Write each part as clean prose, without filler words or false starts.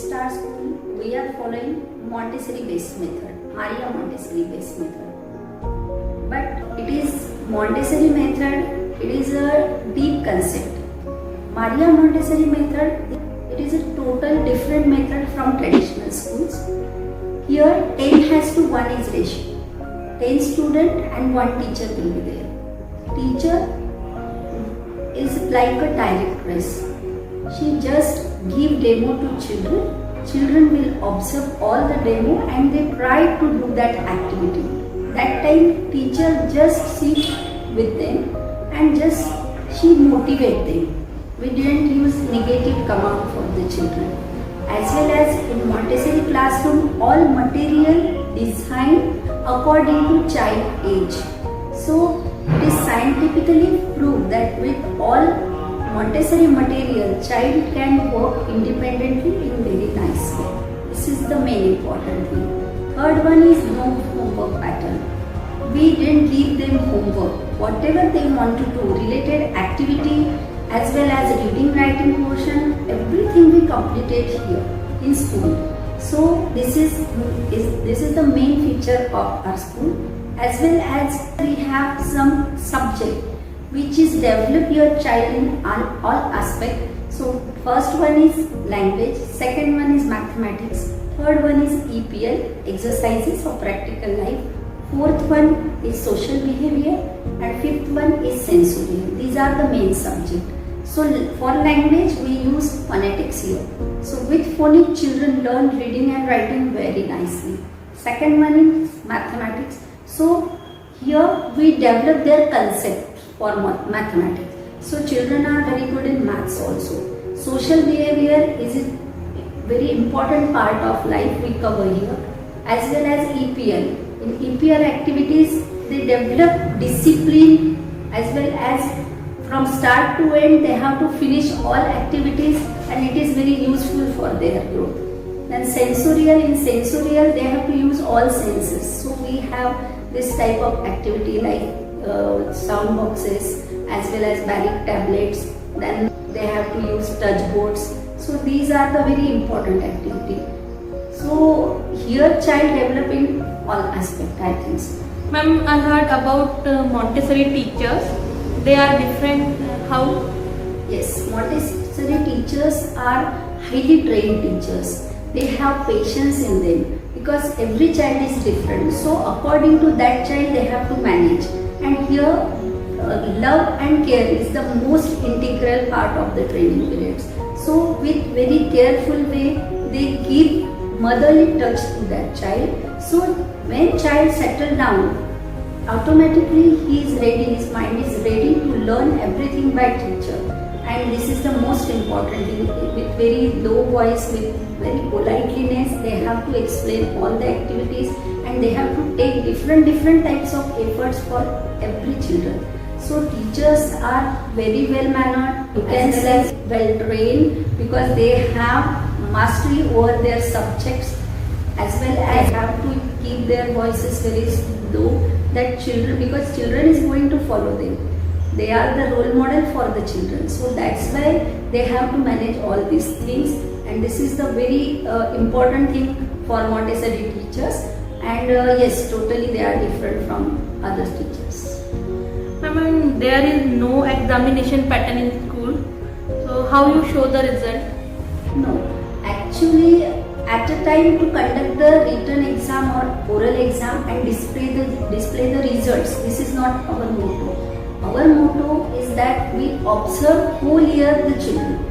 Star School, we are following Montessori based method, Maria Montessori based method. But it is Montessori method, it is a deep concept. Maria Montessori method, it is a total different method from traditional schools. Here 10:1 is ratio. 10 student and 1 teacher will be there. Teacher is like a directress. She just give demo to children. Children will observe all the demo and they try to do that activity. That time teacher just sit with them and just she motivate them. We didn't use negative command for the children. As well as in Montessori classroom, all material designed according to child age. So it is scientifically proved that with all Montessori material, child can work independently in very nice way. This is the main important thing. Third one is no homework pattern. We didn't give them homework. Whatever they want to do, related activity as well as reading, writing portion, everything we completed here in school. So this is the main feature of our school. As well as we have some subject which is develop your child in all aspect. So first one is language, second one is mathematics, third one is EPL, exercises for practical life, fourth one is social behavior, and fifth one is sensorial. These are the main subject. So for language we use phonetics here. So with phonic children learn reading and writing very nicely. Second one is mathematics. So here we develop their concept for mathematics. So children are very good in maths also. Social behavior is a very important part of life we cover here. As well as EPL. In EPL activities they develop discipline as well as from start to end they have to finish all activities and it is very useful for their growth. Then sensorial, in sensorial they have to use all senses. So we have this type of activity like sound boxes as well as Barrick tablets. Then they have to use touch boards. So these are the very important activity. So here child develop in all aspect, I think so. Ma'am, I heard about Montessori teachers. They are different. How? Yes, Montessori teachers are highly trained teachers. They have patience in them because every child is different. So according to that child they have to manage. And here love and care is the most integral part of the training periods. So with very careful way they give motherly touch to that child. So when child settle down, automatically he is ready, his mind is ready to learn everything by teacher. And this is the most important thing. With very low voice, with very politeness, they have to explain all the activities and they have to take different types of efforts for every children. So teachers are very well mannered, you can say well trained because they have mastery over their subjects as well as have to keep their voices very low that children, because children is going to follow them. They are the role model for the children. So that's why they have to manage all these things and this is the very important thing for Montessori teachers. And yes, totally they are different from other teachers. Ma'am, there is no examination pattern in school. So how you show the result? No, actually at a time to conduct the written exam or oral exam and display the results. This is not our motto. Our motto is that we observe whole year the children.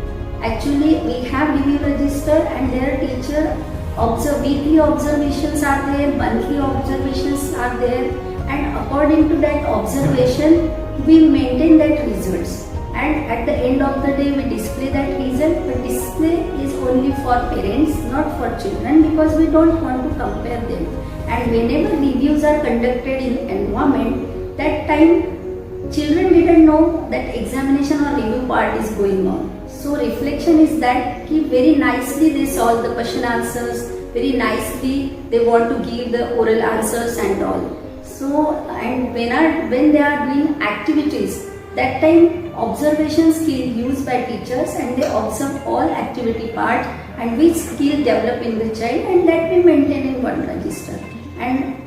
Actually we have review register and their teacher observe, weekly observations are there, monthly observations are there, and according to that observation we maintain that results. And at the end of the day we display that result, but display is only for parents, not for children, because we don't want to compare them. And whenever reviews are conducted in environment, that time children didn't know that examination or review part is going on. So reflection is that very nicely they solve the question answers, very nicely they want to give the oral answers and all. So and when they are doing activities, that time observation skill used by teachers and they observe all activity part and which skill develop in the child, and that we maintain in one register. And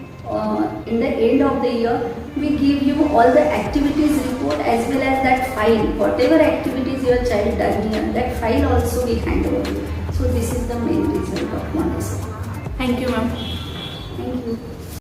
in the end of the year, we give you all the activities report as well as that file. Whatever activities your child done here, that file also we hand over you. So this is the main result of Montessori. Thank you, ma'am. Thank you.